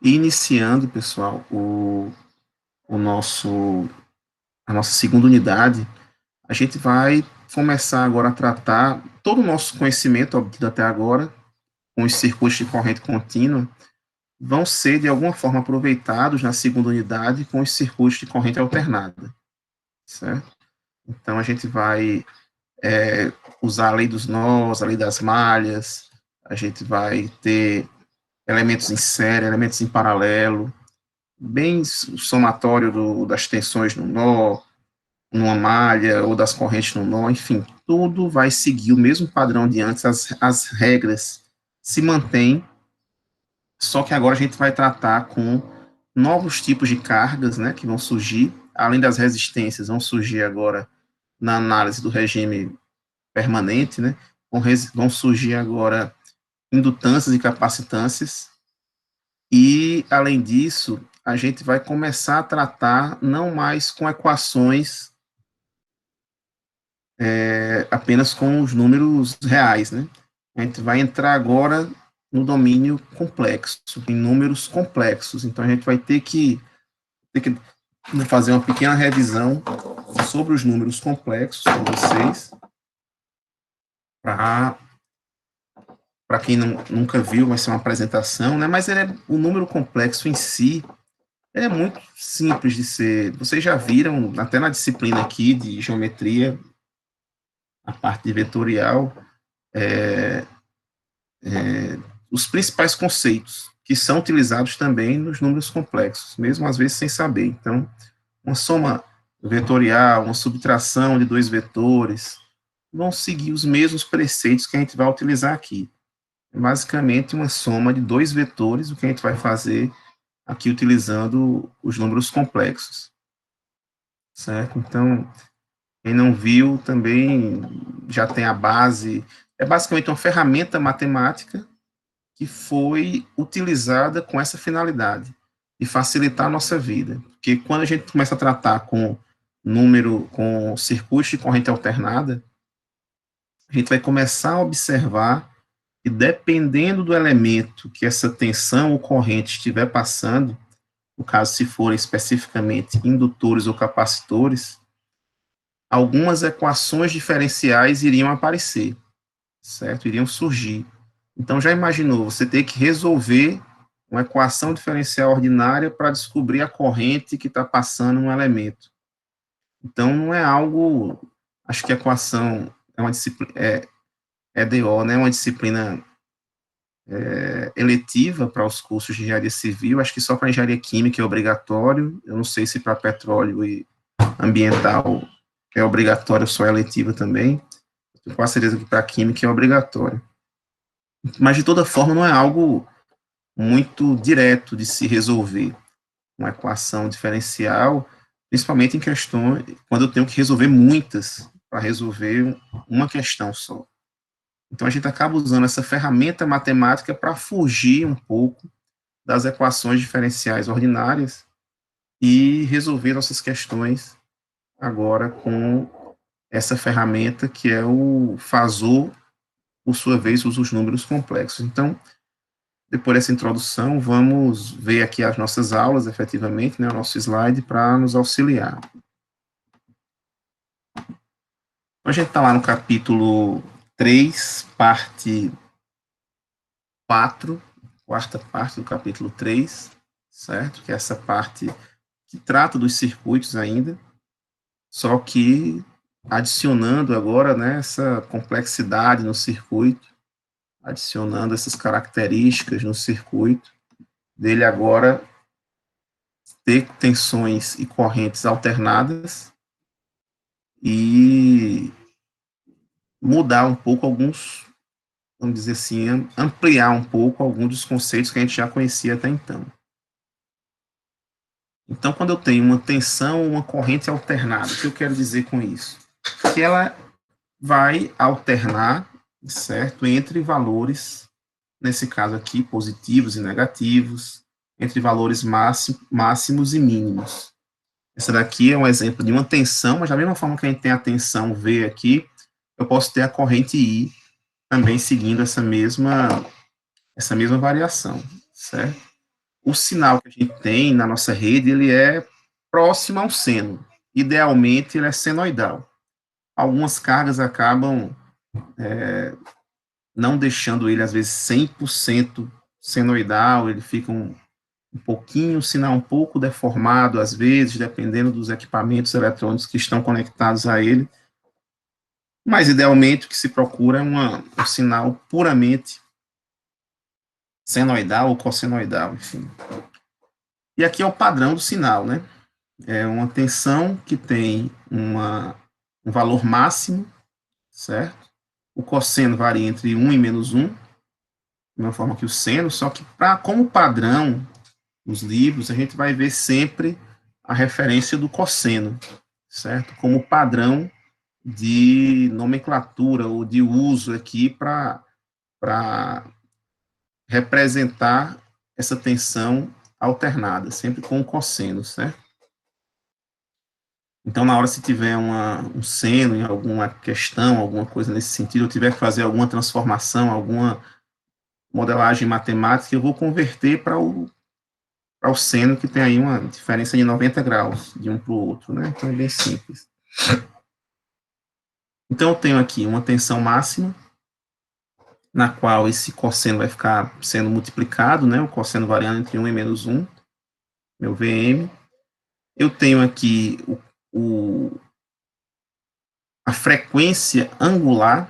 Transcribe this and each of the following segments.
E iniciando, pessoal, o nosso, a nossa segunda unidade, a gente vai começar agora a tratar todo o nosso conhecimento obtido até agora, com os circuitos de corrente contínua, vão ser, de alguma forma, aproveitados na segunda unidade com os circuitos de corrente alternada, certo? Então, a gente vai usar a lei dos nós, a lei das malhas, a gente vai ter elementos em série, elementos em paralelo, bem somatório das tensões no nó, numa malha, ou das correntes no nó, enfim, tudo vai seguir o mesmo padrão de antes, as regras se mantêm, só que agora a gente vai tratar com novos tipos de cargas, né, que vão surgir, além das resistências, vão surgir agora na análise do regime permanente, né, vão surgir agora indutâncias e capacitâncias, e, além disso, a gente vai começar a tratar não mais com equações apenas com os números reais, né? A gente vai entrar agora no domínio complexo, em números complexos. Então, a gente vai ter que fazer uma pequena revisão sobre os números complexos com vocês, para quem nunca viu, vai ser uma apresentação, né? Mas o número complexo em si é muito simples de ser. Vocês já viram, até na disciplina aqui de geometria, a parte de vetorial, os principais conceitos que são utilizados também nos números complexos, mesmo às vezes sem saber. Então, uma soma vetorial, uma subtração de dois vetores, vão seguir os mesmos preceitos que a gente vai utilizar aqui. É basicamente uma soma de dois vetores, o que a gente vai fazer aqui utilizando os números complexos, certo? Então, quem não viu também já tem a base, é basicamente uma ferramenta matemática que foi utilizada com essa finalidade, de facilitar a nossa vida. Porque quando a gente começa a tratar com circuitos de corrente alternada, a gente vai começar a observar que, dependendo do elemento que essa tensão ou corrente estiver passando, no caso, se forem especificamente indutores ou capacitores, algumas equações diferenciais iriam aparecer, certo? Iriam surgir. Então, já imaginou você ter que resolver uma equação diferencial ordinária para descobrir a corrente que está passando um elemento. Então, não é algo. Acho que a equação é uma disciplina. EDO, né? Uma disciplina eletiva para os cursos de engenharia civil. Acho que só para engenharia química é obrigatório. Eu não sei se para petróleo e ambiental é obrigatório, só é eletiva também. Eu com certeza que para química é obrigatório. Mas, de toda forma, não é algo muito direto de se resolver uma equação diferencial, principalmente em questões, quando eu tenho que resolver muitas para resolver uma questão só. Então, a gente acaba usando essa ferramenta matemática para fugir um pouco das equações diferenciais ordinárias e resolver nossas questões agora com essa ferramenta que é o Fazor, por sua vez, usa os números complexos. Então, depois dessa introdução, vamos ver aqui as nossas aulas, efetivamente, né, o nosso slide, para nos auxiliar. Então, a gente está lá no capítulo 3, parte 4, quarta parte do capítulo 3, certo? Que é essa parte que trata dos circuitos ainda, só que adicionando agora, né, essa complexidade no circuito, adicionando essas características no circuito, dele agora ter tensões e correntes alternadas e mudar um pouco alguns, vamos dizer assim, ampliar um pouco alguns dos conceitos que a gente já conhecia até então. Então, quando eu tenho uma tensão ou uma corrente alternada, o que eu quero dizer com isso? Que ela vai alternar, certo, entre valores, nesse caso aqui, positivos e negativos, entre valores máximos e mínimos. Essa daqui é um exemplo de uma tensão, mas da mesma forma que a gente tem a tensão V aqui, eu posso ter a corrente I também seguindo essa mesma variação, certo? o sinal que a gente tem na nossa rede, ele é próximo ao seno. Idealmente, ele é senoidal. Algumas cargas acabam não deixando ele, às vezes, 100% senoidal, ele fica um pouquinho, o sinal um pouco deformado, às vezes, dependendo dos equipamentos eletrônicos que estão conectados a ele. Mas, idealmente, o que se procura é um sinal puramente senoidal ou cossenoidal, enfim. E aqui é o padrão do sinal, né? É uma tensão que tem um valor máximo, certo? O cosseno varia entre 1 e -1, da mesma forma que o seno, só que como padrão, nos livros, a gente vai ver sempre a referência do cosseno, certo? Como padrão de nomenclatura ou de uso aqui para representar essa tensão alternada, sempre com o cosseno, certo? Então, na hora se tiver um seno em alguma questão, alguma coisa nesse sentido, eu tiver que fazer alguma transformação, alguma modelagem matemática, eu vou converter para o seno, que tem aí uma diferença de 90 graus de um para o outro, né? Então, é bem simples. Então, eu tenho aqui uma tensão máxima, na qual esse cosseno vai ficar sendo multiplicado, né? O cosseno variando entre 1 e -1, meu VM. Eu tenho aqui a frequência angular,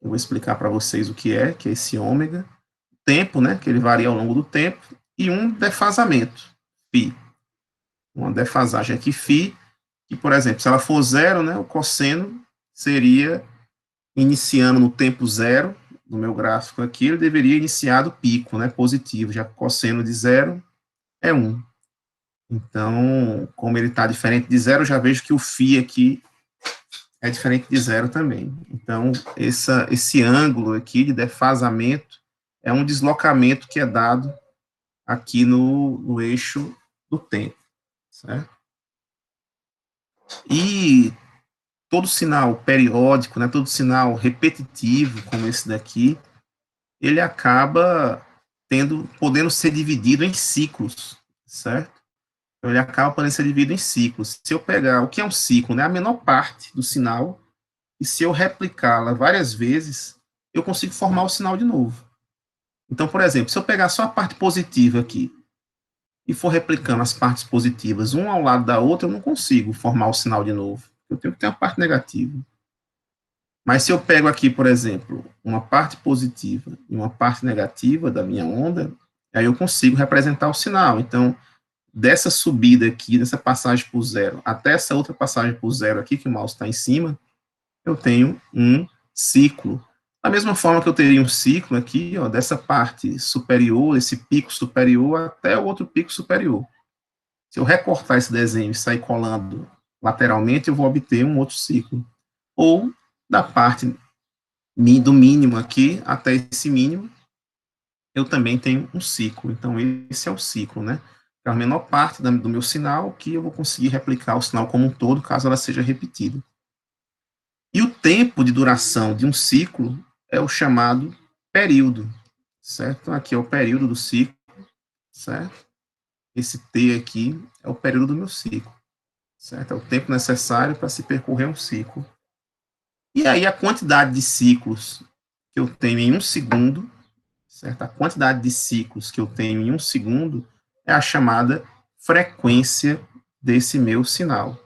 eu vou explicar para vocês o que é esse ômega, tempo, né, que ele varia ao longo do tempo, e um defasamento, φ. Uma defasagem aqui, φ, que, por exemplo, se ela for zero, né, o cosseno seria, iniciando no tempo zero, no meu gráfico aqui, ele deveria iniciar do pico, né, positivo, já que o cosseno de zero é 1. Então, como ele está diferente de zero, eu já vejo que o φ aqui é diferente de zero também. Então, esse ângulo aqui de defasamento é um deslocamento que é dado aqui no eixo do tempo, certo? E todo sinal periódico, né, todo sinal repetitivo, como esse daqui, ele acaba podendo ser dividido em ciclos, certo? Então, ele acaba podendo ser dividido em ciclos. Se eu pegar o que é um ciclo, né, a menor parte do sinal, e se eu replicá-la várias vezes, eu consigo formar o sinal de novo. Então, por exemplo, se eu pegar só a parte positiva aqui e for replicando as partes positivas uma ao lado da outra, eu não consigo formar o sinal de novo. Eu tenho que ter uma parte negativa. Mas se eu pego aqui, por exemplo, uma parte positiva e uma parte negativa da minha onda, aí eu consigo representar o sinal. Então, dessa subida aqui, dessa passagem por zero, até essa outra passagem por zero aqui, que o mouse está em cima, eu tenho um ciclo. Da mesma forma que eu teria um ciclo aqui, ó, dessa parte superior, esse pico superior, até o outro pico superior. Se eu recortar esse desenho e sair colando lateralmente, eu vou obter um outro ciclo. Ou da parte do mínimo aqui até esse mínimo, eu também tenho um ciclo. Então, esse é o ciclo, né? É a menor parte do meu sinal que eu vou conseguir replicar o sinal como um todo, caso ela seja repetida. E o tempo de duração de um ciclo é o chamado período, certo? Então, aqui é o período do ciclo, certo? Esse T aqui é o período do meu ciclo, certo? É o tempo necessário para se percorrer um ciclo. E aí a quantidade de ciclos que eu tenho em um segundo, certo? A quantidade de ciclos que eu tenho em um segundo é a chamada frequência desse meu sinal.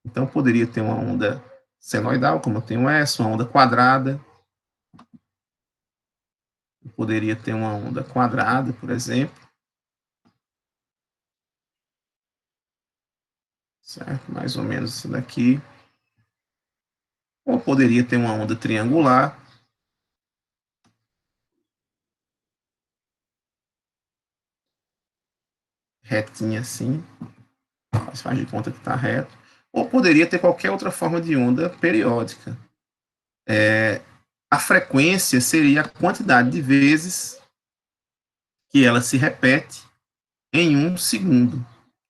Então, eu poderia ter uma onda senoidal, como eu tenho essa, uma onda quadrada. Eu poderia ter uma onda quadrada, por exemplo. Certo? Mais ou menos isso daqui. Ou poderia ter uma onda triangular. Retinha assim. Mas faz de conta que está reto. Ou poderia ter qualquer outra forma de onda periódica. A frequência seria a quantidade de vezes que ela se repete em um segundo,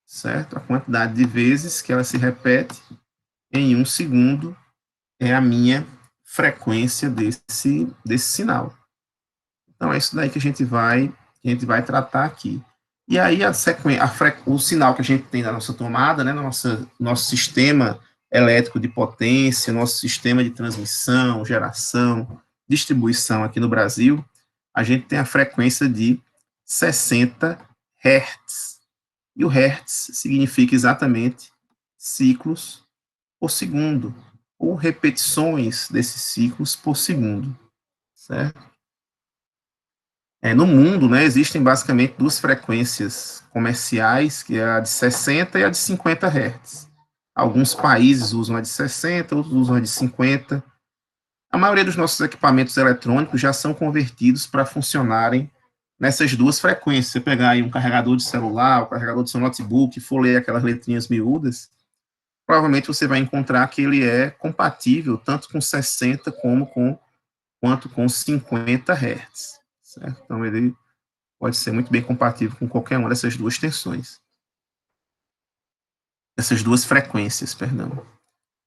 certo? A quantidade de vezes que ela se repete em um segundo é a minha frequência desse sinal. Então, é isso daí que a gente vai tratar aqui. E aí o sinal que a gente tem na nossa tomada, né, no nosso sistema elétrico de potência, nosso sistema de transmissão, geração, distribuição aqui no Brasil, a gente tem a frequência de 60 Hz. E o Hertz significa exatamente ciclos por segundo, ou repetições desses ciclos por segundo, certo? No mundo, né, existem basicamente duas frequências comerciais, que é a de 60 e a de 50 Hz. Alguns países usam a de 60, outros usam a de 50. A maioria dos nossos equipamentos eletrônicos já são convertidos para funcionarem nessas duas frequências. Você pegar aí um carregador de celular, o carregador do seu notebook, e for ler aquelas letrinhas miúdas, provavelmente você vai encontrar que ele é compatível tanto com 60 quanto com 50 Hz. Certo? Então, ele pode ser muito bem compatível com qualquer uma dessas duas tensões. Essas duas frequências, perdão.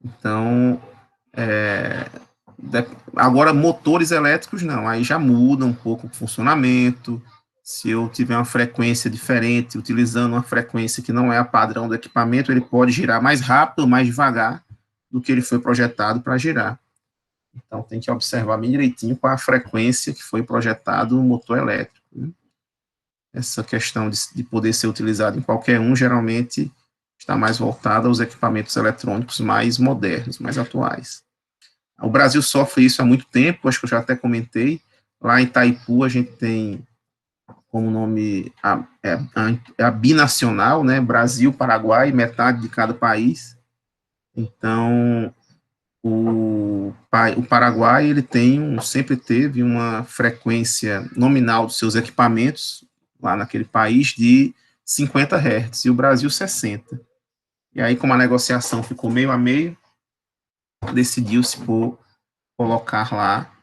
Então, agora motores elétricos não, aí já muda um pouco o funcionamento. Se eu tiver uma frequência diferente, utilizando uma frequência que não é a padrão do equipamento, ele pode girar mais rápido ou mais devagar do que ele foi projetado para girar. Então, tem que observar bem direitinho qual a frequência que foi projetado o motor elétrico. Né? Essa questão de poder ser utilizado em qualquer um, geralmente, está mais voltada aos equipamentos eletrônicos mais modernos, mais atuais. O Brasil sofre isso há muito tempo, acho que eu já até comentei. Lá em Itaipu, a gente tem como nome a binacional, né? Brasil, Paraguai, metade de cada país. Então, o Paraguai ele sempre teve uma frequência nominal dos seus equipamentos lá naquele país de 50 Hz e o Brasil 60. E aí, como a negociação ficou meio a meio, decidiu-se por colocar lá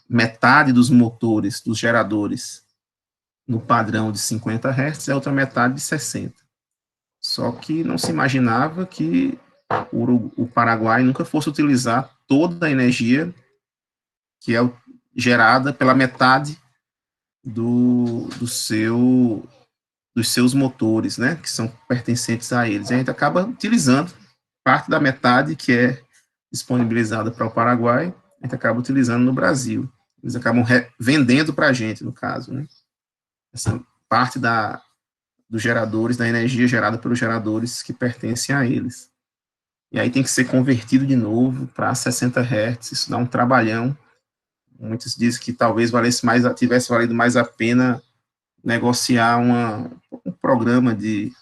metade dos motores, dos geradores, no padrão de 50 Hz e a outra metade de 60. Só que não se imaginava que o Paraguai nunca fosse utilizar toda a energia que é gerada pela metade dos seus motores, né, que são pertencentes a eles. E a gente acaba utilizando parte da metade que é disponibilizada para o Paraguai, a gente acaba utilizando no Brasil. Eles acabam vendendo para a gente, no caso, né? Essa parte dos geradores, da energia gerada pelos geradores que pertencem a eles. E aí tem que ser convertido de novo para 60 Hz, isso dá um trabalhão. Muitos dizem que talvez tivesse valido mais a pena negociar um programa de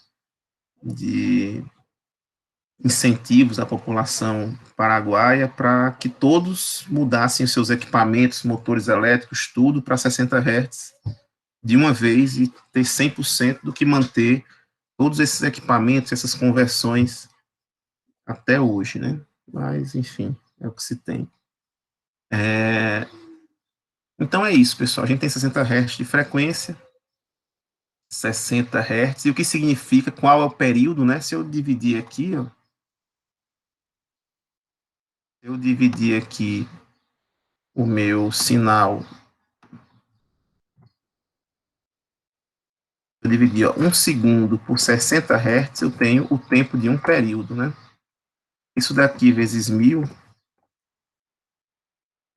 incentivos à população paraguaia para que todos mudassem os seus equipamentos, motores elétricos, tudo para 60 Hz de uma vez e ter 100% do que manter todos esses equipamentos, essas conversões até hoje, né? Mas, enfim, é o que se tem. Então é isso, pessoal. A gente tem 60 Hz de frequência, 60 Hz, e o que significa, qual é o período, né? Se eu dividir aqui, ó, eu dividir aqui o meu sinal, eu dividir ó, 1 segundo por 60 Hz, eu tenho o tempo de um período, né? Isso daqui vezes 1000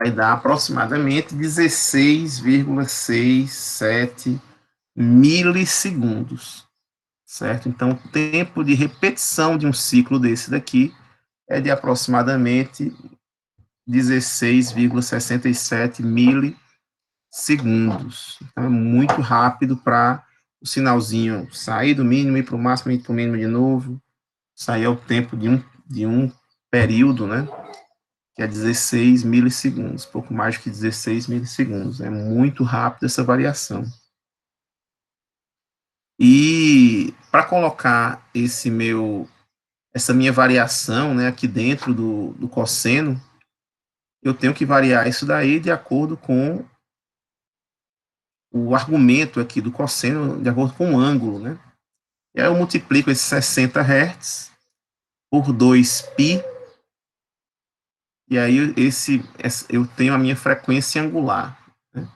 vai dar aproximadamente 16,67 milissegundos, certo? Então, o tempo de repetição de um ciclo desse daqui é de aproximadamente 16,67 milissegundos. Então, é muito rápido para o sinalzinho sair do mínimo, ir para o máximo, ir para o mínimo de novo. Sair é o tempo de um período, né? Que é 16 milissegundos, pouco mais que 16 milissegundos. É muito rápido essa variação. E para colocar essa minha variação, né, aqui dentro do cosseno, eu tenho que variar isso daí de acordo com o argumento aqui do cosseno, de acordo com o ângulo, né? E aí eu multiplico esses 60 Hz por 2π, e aí eu tenho a minha frequência angular. Né?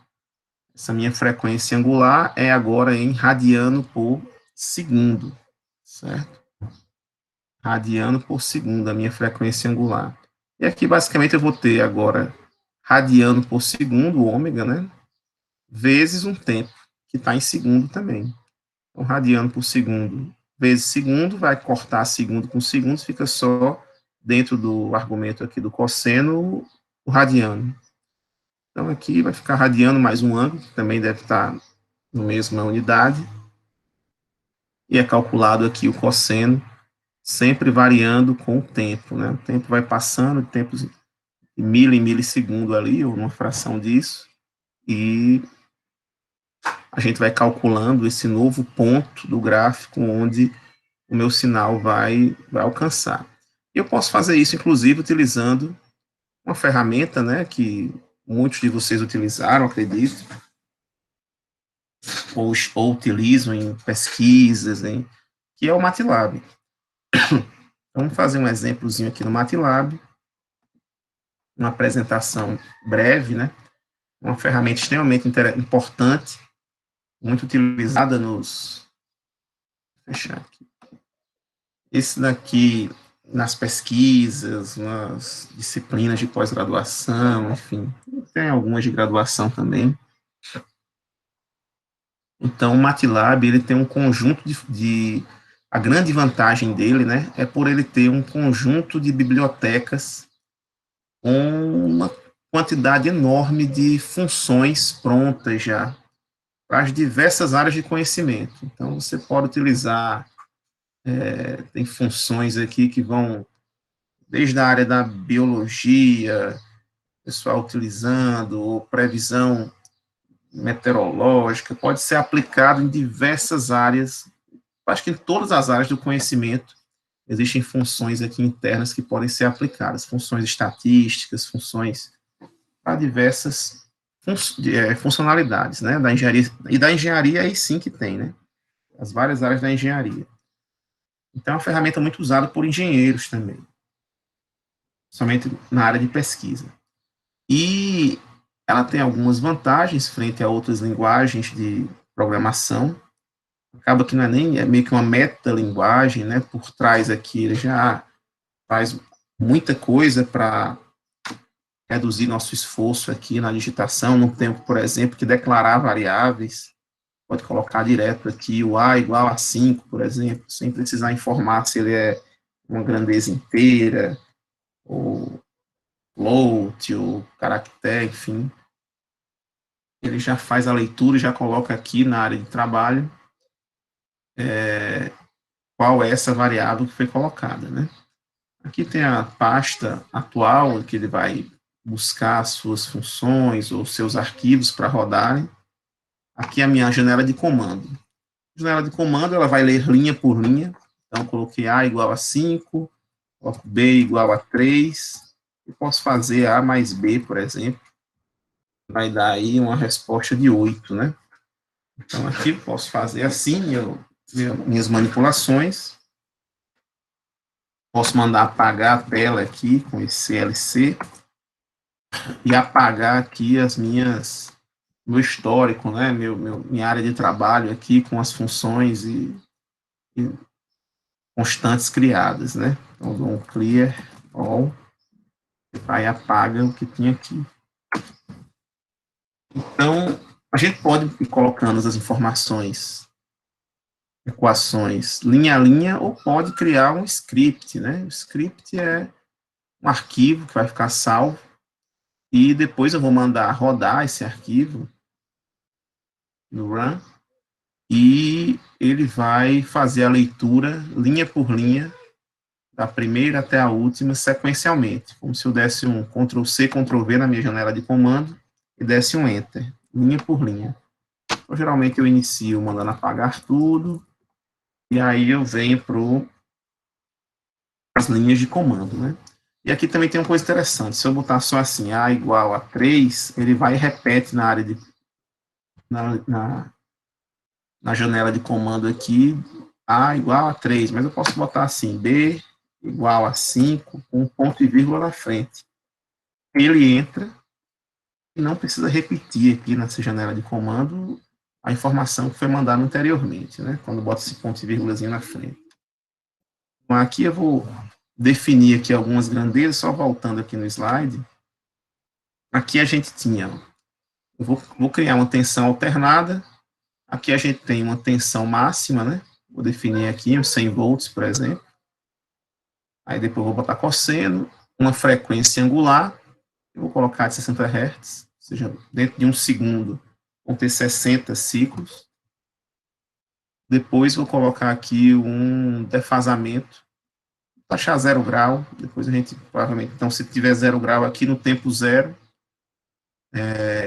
Essa minha frequência angular é agora em radiano por segundo, certo? Radiano por segundo, a minha frequência angular. E aqui, basicamente, eu vou ter agora radiano por segundo, ômega, né? Vezes um tempo, que está em segundo também. Então, radiano por segundo vezes segundo, vai cortar segundo com segundo, fica só dentro do argumento aqui do cosseno, o radiano. Então, aqui vai ficar radiano mais um ângulo, que também deve estar na mesma unidade. E é calculado aqui o cosseno, sempre variando com o tempo, né? O tempo vai passando, tempos de em milissegundo ali, ou uma fração disso, e a gente vai calculando esse novo ponto do gráfico onde o meu sinal vai alcançar. Eu posso fazer isso, inclusive, utilizando uma ferramenta, né, que muitos de vocês utilizaram, acredito, ou utilizam em pesquisas, hein, que é o MATLAB. Vamos fazer um exemplozinho aqui no MATLAB, uma apresentação breve, né, uma ferramenta extremamente importante, muito utilizada nos... Vou fechar aqui. Esse daqui, nas pesquisas, nas disciplinas de pós-graduação, enfim, tem algumas de graduação também. Então, o MATLAB, ele tem um conjunto a grande vantagem dele, né, é por ele ter um conjunto de bibliotecas com uma quantidade enorme de funções prontas já para as diversas áreas de conhecimento. Então, você pode utilizar, tem funções aqui que vão desde a área da biologia, pessoal utilizando, ou previsão meteorológica, pode ser aplicado em diversas áreas, acho que em todas as áreas do conhecimento, existem funções aqui internas que podem ser aplicadas, funções estatísticas, funções para diversas funcionalidades, né, da engenharia, e da engenharia aí sim que tem, né, as várias áreas da engenharia. Então, é uma ferramenta muito usada por engenheiros também, somente na área de pesquisa. E ela tem algumas vantagens frente a outras linguagens de programação. Acaba que não é nem, é meio que uma metalinguagem, né? Por trás aqui ele já faz muita coisa para reduzir nosso esforço aqui na digitação. Não tem, por exemplo, que declarar variáveis. Pode colocar direto aqui o A igual a 5, por exemplo, sem precisar informar se ele é uma grandeza inteira, ou float, ou caractere, enfim. Ele já faz a leitura e já coloca aqui na área de trabalho qual é essa variável que foi colocada, né? Aqui tem a pasta atual, que ele vai buscar as suas funções ou seus arquivos para rodarem. Aqui é a minha janela de comando. A janela de comando, ela vai ler linha por linha. Então, coloquei A igual a 5, coloco B igual a 3, e posso fazer A mais B, por exemplo. Vai dar aí uma resposta de 8, né? Então, aqui posso fazer assim, minhas manipulações. Posso mandar apagar a tela aqui com esse CLC e apagar aqui meu histórico, né? Minha área de trabalho aqui com as funções e constantes criadas, né? Então, dou um clear all, aí apaga o que tinha aqui. Então, a gente pode ir colocando as informações, equações linha a linha, ou pode criar um script, né? O script é um arquivo que vai ficar salvo, e depois eu vou mandar rodar esse arquivo no run, e ele vai fazer a leitura linha por linha, da primeira até a última, sequencialmente, como se eu desse um Ctrl+C, Ctrl+V na minha janela de comando e desse um Enter, linha por linha. Então, geralmente eu inicio mandando apagar tudo, e aí eu venho para as linhas de comando, né? E aqui também tem uma coisa interessante, se eu botar só assim, A igual a 3, ele vai e repete na área de, na janela de comando aqui, A igual a 3, mas eu posso botar assim, B igual a 5, com um ponto e vírgula na frente. Ele entra e não precisa repetir aqui nessa janela de comando a informação que foi mandada anteriormente, né? Quando bota esse ponto e vírgulazinho na frente. Então, aqui eu vou definir aqui algumas grandezas, só voltando aqui no slide. Aqui a gente tinha, eu vou criar uma tensão alternada. Aqui a gente tem uma tensão máxima, né? Vou definir aqui uns 100 volts, por exemplo. Aí depois eu vou botar cosseno, uma frequência angular, eu vou colocar de 60 Hz, ou seja, dentro de um segundo vão ter 60 ciclos. Depois vou colocar aqui um defasamento, vou achar 0 grau, depois a gente provavelmente, então se tiver 0 grau aqui no tempo zero,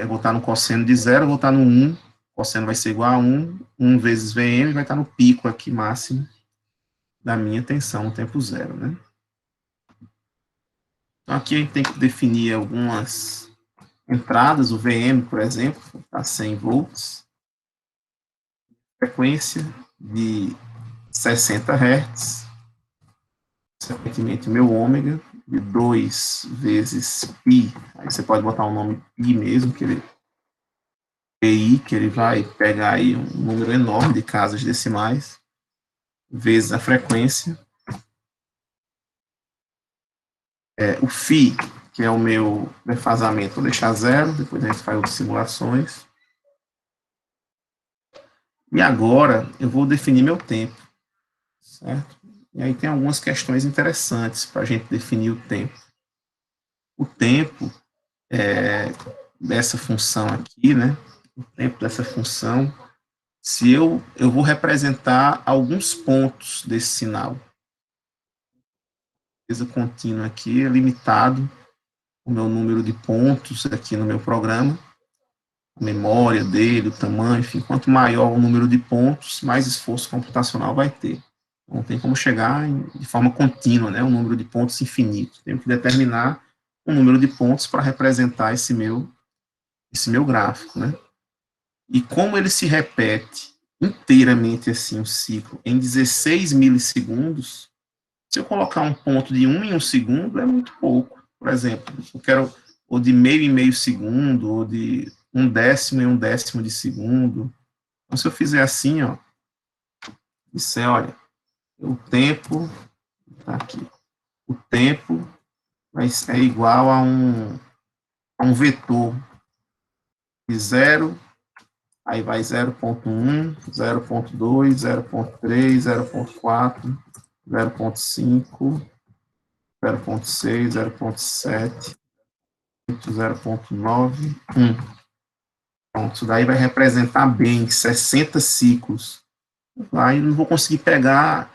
eu vou estar no cosseno de 0, eu vou estar no 1, cosseno vai ser igual a 1 vezes Vm, vai estar no pico aqui máximo da minha tensão no tempo zero, né? Então aqui a gente tem que definir algumas entradas, o VM, por exemplo, está 100 volts, frequência de 60 Hz, consequentemente o meu ômega, de 2 vezes π, aí você pode botar um nome π mesmo, que ele, PI, que ele vai pegar aí um número enorme de casas decimais, vezes a frequência, o φ, que é o meu defasamento, vou deixar 0, depois a gente faz outras simulações. E agora eu vou definir meu tempo, certo? E aí tem algumas questões interessantes para a gente definir o tempo. O tempo dessa função aqui, né? O tempo dessa função, se eu vou representar alguns pontos desse sinal. A coisa contínua aqui é limitado o meu número de pontos aqui no meu programa, a memória dele, o tamanho, enfim, quanto maior o número de pontos, mais esforço computacional vai ter. Não tem como chegar de forma contínua, né, um número de pontos infinito. Tenho que determinar um número de pontos para representar esse meu gráfico, né? E como ele se repete inteiramente assim o ciclo em 16 milissegundos, se eu colocar um ponto de 1 em 1 segundo é muito pouco. Por exemplo, eu quero ou de meio em meio segundo, ou de 1/10 em 1/10 de segundo. Então, se eu fizer assim, ó, disser, olha, o tempo, tá aqui, o tempo é igual a um vetor de 0, aí vai 0,1, 0,2, 0,3, 0,4, 0,5, 0,6, 0,7, 0,9, 1. Pronto, isso daí vai representar bem 60 ciclos. Aí eu não vou conseguir pegar,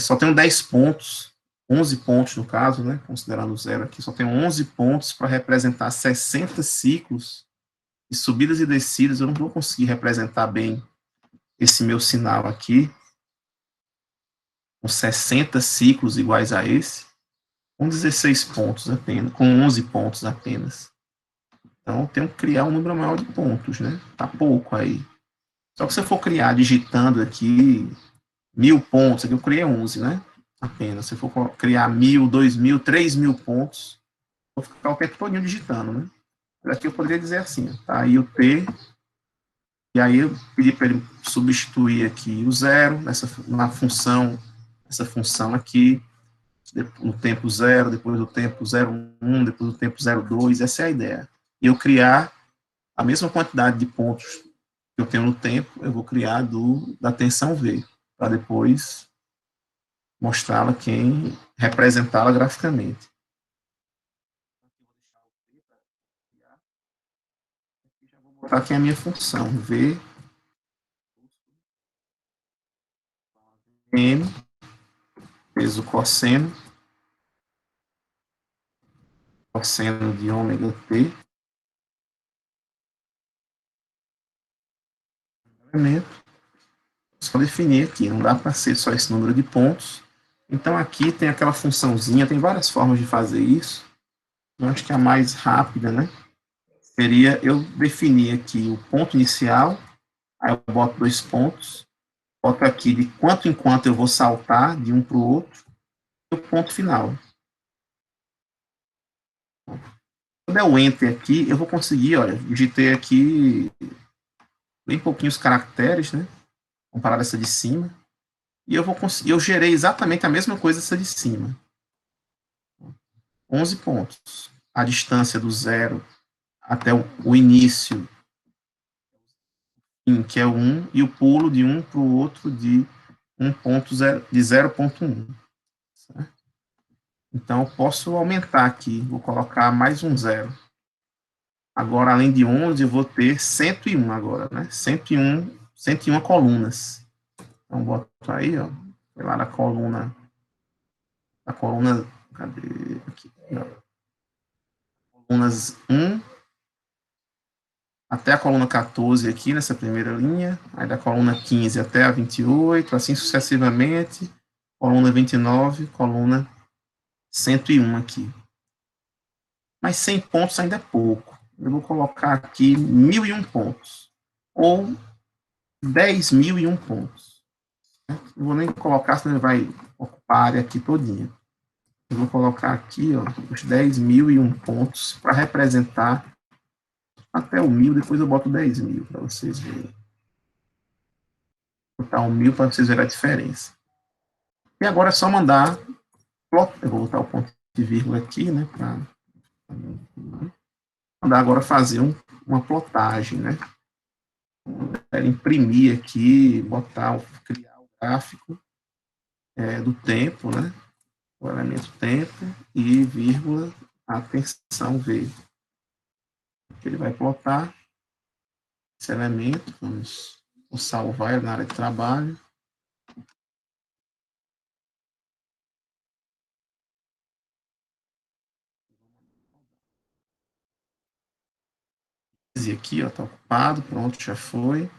só tenho 10 pontos, 11 pontos no caso, né, considerando o zero aqui, só tenho 11 pontos para representar 60 ciclos, e subidas e descidas, eu não vou conseguir representar bem esse meu sinal aqui, com 60 ciclos iguais a esse, com 16 pontos apenas, com 11 pontos apenas. Então, eu tenho que criar um número maior de pontos, né? Tá pouco aí. Só que se eu for criar digitando aqui 1.000 pontos, aqui eu criei 11, né? Apenas. Se eu for criar 1.000, 2.000, 3.000 pontos, vou ficar o tempo todo digitando, né? Mas aqui eu poderia dizer assim, tá aí o T, e aí eu pedi para ele substituir aqui o zero na função, essa função aqui, no tempo zero, depois do tempo 0,1, depois do tempo 0,2, essa é a ideia. E eu criar a mesma quantidade de pontos que eu tenho no tempo, eu vou criar da tensão V, para depois mostrá-la representá-la graficamente. Já vou botar aqui a minha função, V, M, peso cosseno de ômega T, só definir aqui, não dá para ser só esse número de pontos. Então aqui tem aquela funçãozinha, tem várias formas de fazer isso. Eu acho que a mais rápida, né, seria eu definir aqui o ponto inicial, aí eu boto 2 pontos, boto aqui de quanto em quanto eu vou saltar de um para o outro, e o ponto final. eu der o Enter aqui, eu vou conseguir, olha, digitei aqui bem pouquinhos caracteres, né? Comparado a essa de cima. E eu vou conseguir, eu gerei exatamente a mesma coisa essa de cima. 11 pontos. A distância do zero até o início, que é 1, e o pulo de um para o outro de 1.0, de 0.1. Então, eu posso aumentar aqui, vou colocar mais um zero. Agora, além de 11, eu vou ter 101 agora, né? 101 colunas. Então, boto aí, ó, foi lá da coluna, cadê? Aqui, ó. Colunas 1 até a coluna 14 aqui, nessa primeira linha, aí da coluna 15 até a 28, assim sucessivamente, coluna 29, coluna 101 aqui. Mas 100 pontos ainda é pouco. Eu vou colocar aqui 1.001 pontos, ou 10.001 pontos. Não vou nem colocar, senão ele vai ocupar a área aqui todinha. Eu vou colocar aqui, ó, os 10.001 pontos para representar até o 1.000, depois eu boto 10.000 para vocês verem. Vou botar o 1.000 para vocês verem a diferença. E agora é só mandar plot. Eu vou botar o ponto de vírgula aqui, né, para mandar agora fazer uma plotagem, né. Imprimir aqui, criar o gráfico do tempo, né, o elemento tempo e vírgula, atenção V. Ele vai plotar esse elemento, vamos salvar na área de trabalho. E aqui, ó, tá ocupado, pronto, já foi.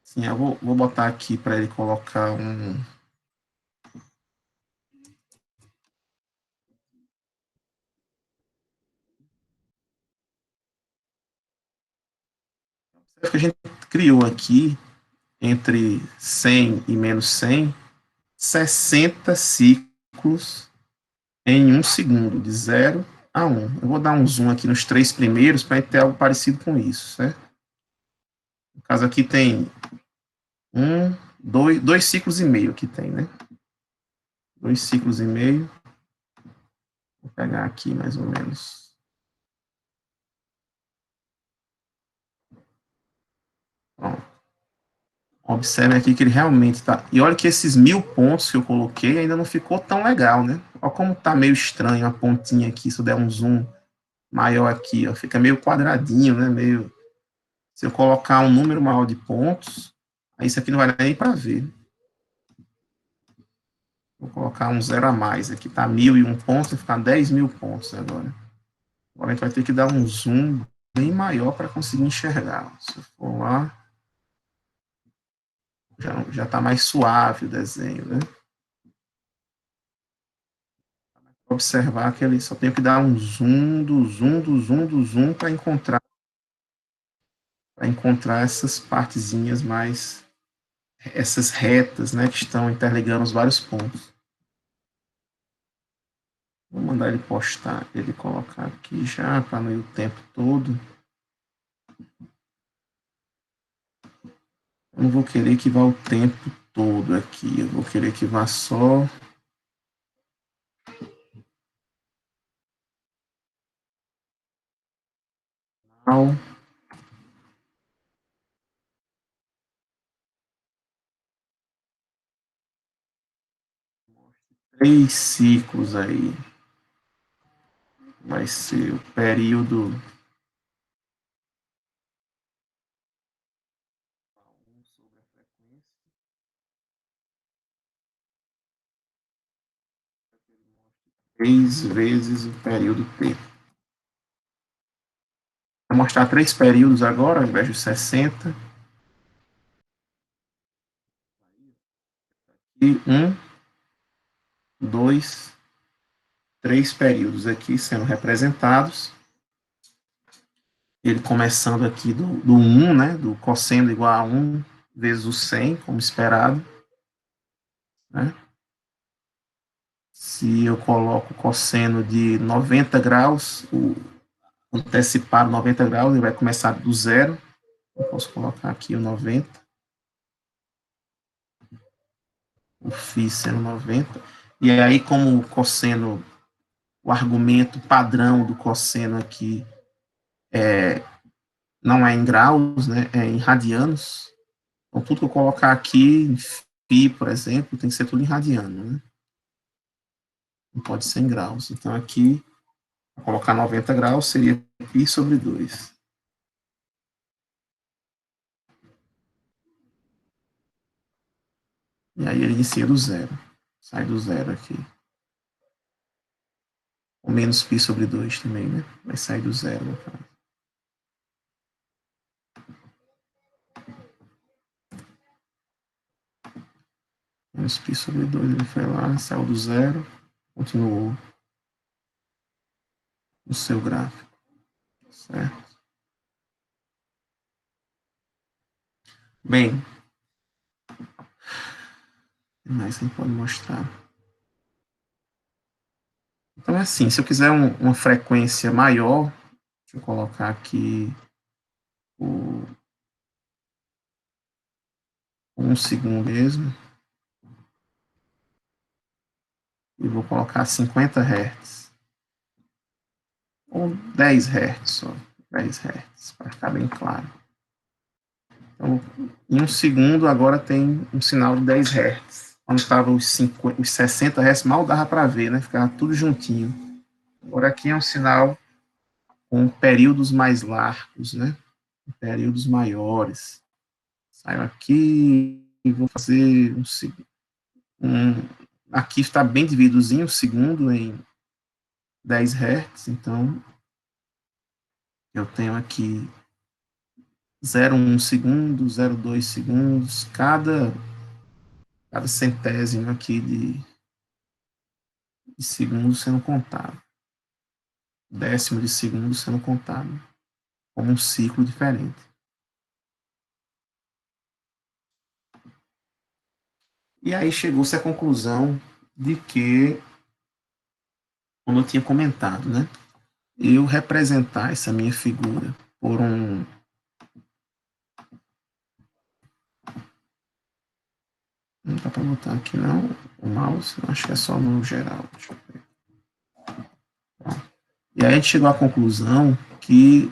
Sim, eu vou botar aqui para ele colocar um. Que a gente criou aqui, entre 100 e menos 100, 60 ciclos em 1 segundo, de 0 a 1. Eu vou dar um zoom aqui nos 3 primeiros para ter algo parecido com isso, certo? No caso aqui tem 2 ciclos e meio que tem, né? 2 ciclos e meio. Vou pegar aqui mais ou menos. Pronto. Observe aqui que ele realmente está. E olha que esses 1.000 pontos que eu coloquei ainda não ficou tão legal, né? Olha como está meio estranho a pontinha aqui. Se eu der um zoom maior aqui, ó, fica meio quadradinho, né? Meio. Se eu colocar um número maior de pontos, aí isso aqui não vai dar nem para ver. Vou colocar um zero a mais. Aqui está 1.001 pontos, vai ficar 10.000 pontos agora. Agora a gente vai ter que dar um zoom bem maior para conseguir enxergar. Se eu for lá, já está mais suave o desenho, né? Observar que ele só tem que dar um zoom, do zoom, do zoom, do zoom para encontrar essas partezinhas mais, essas retas, né, que estão interligando os vários pontos. Vou mandar ele postar, ele colocar aqui já, para não ir o tempo todo. Eu não vou querer que vá o tempo todo aqui, eu vou querer que vá só. Ao 3 ciclos aí. Vai ser o período. Três vezes o período T. Vou mostrar 3 períodos agora, ao invés de 60. E 2, 3 períodos aqui sendo representados. Ele começando aqui do 1, né, do cosseno igual a 1 vezes o 100, como esperado. Né? Se eu coloco cosseno de 90 graus, antecipar 90 graus, ele vai começar do zero. Eu posso colocar aqui o 90. O φ sendo 90. E aí, como o cosseno, o argumento padrão do cosseno aqui não é em graus, né, é em radianos. Então, tudo que eu colocar aqui, em φ, por exemplo, tem que ser tudo em radiano, né? Não pode ser em graus. Então, aqui, vou colocar 90 graus, seria π sobre 2. E aí ele inicia do zero. Sai do zero aqui. O menos π sobre 2 também, né? Vai sair do zero, no caso. Menos π sobre 2, ele foi lá, saiu do zero, continuou no seu gráfico, certo? Bem, o que mais a gente pode mostrar? Então é assim, se eu quiser uma frequência maior, deixa eu colocar aqui o 1 segundo mesmo, e vou colocar 50 Hz, ou 10 Hz só, 10 Hz, para ficar bem claro. Então, em 1 segundo, agora tem um sinal de 10 Hz. Quando estava os 60 Hz, mal dava para ver, né? Ficava tudo juntinho. Agora aqui é um sinal com períodos mais largos, né? Períodos maiores. Saio aqui e vou fazer aqui está bem divididozinho, um segundo em 10 Hz, então eu tenho aqui 0,1 segundo, 0,2 segundos, cada centésimo aqui de segundo sendo contado. Décimo de segundo sendo contado, como um ciclo diferente. E aí chegou-se à conclusão de que, como eu tinha comentado, né, eu representar essa minha figura por um não dá para botar aqui não, o mouse, acho que é só no geral. Deixa eu ver. E aí a gente chegou à conclusão que,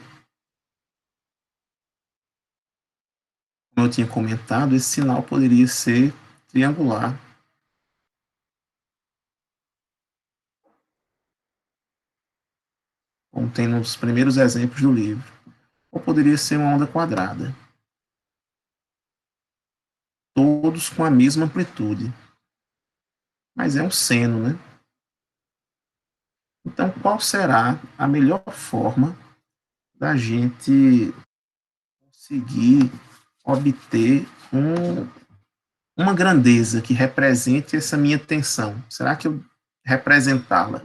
como eu tinha comentado, esse sinal poderia ser triangular. Como tem nos primeiros exemplos do livro. Ou poderia ser uma onda quadrada. Todos com a mesma amplitude. Mas é um seno, né? Então, qual será a melhor forma da gente conseguir obter uma grandeza que represente essa minha tensão? Será que eu representá-la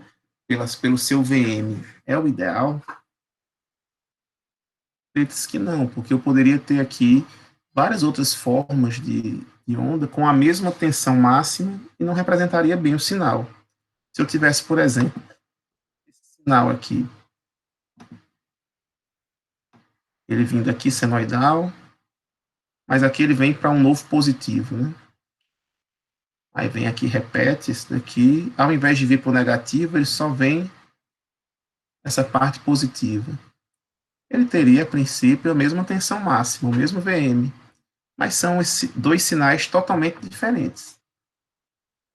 pelo seu VM é o ideal? Ele disse que não, porque eu poderia ter aqui várias outras formas de onda com a mesma tensão máxima e não representaria bem o sinal. Se eu tivesse, por exemplo, esse sinal aqui, ele vindo aqui senoidal, mas aqui ele vem para um novo positivo, né? Aí vem aqui, repete esse daqui, ao invés de vir para o negativo, ele só vem essa parte positiva. Ele teria, a princípio, a mesma tensão máxima, o mesmo VM, mas são dois sinais totalmente diferentes.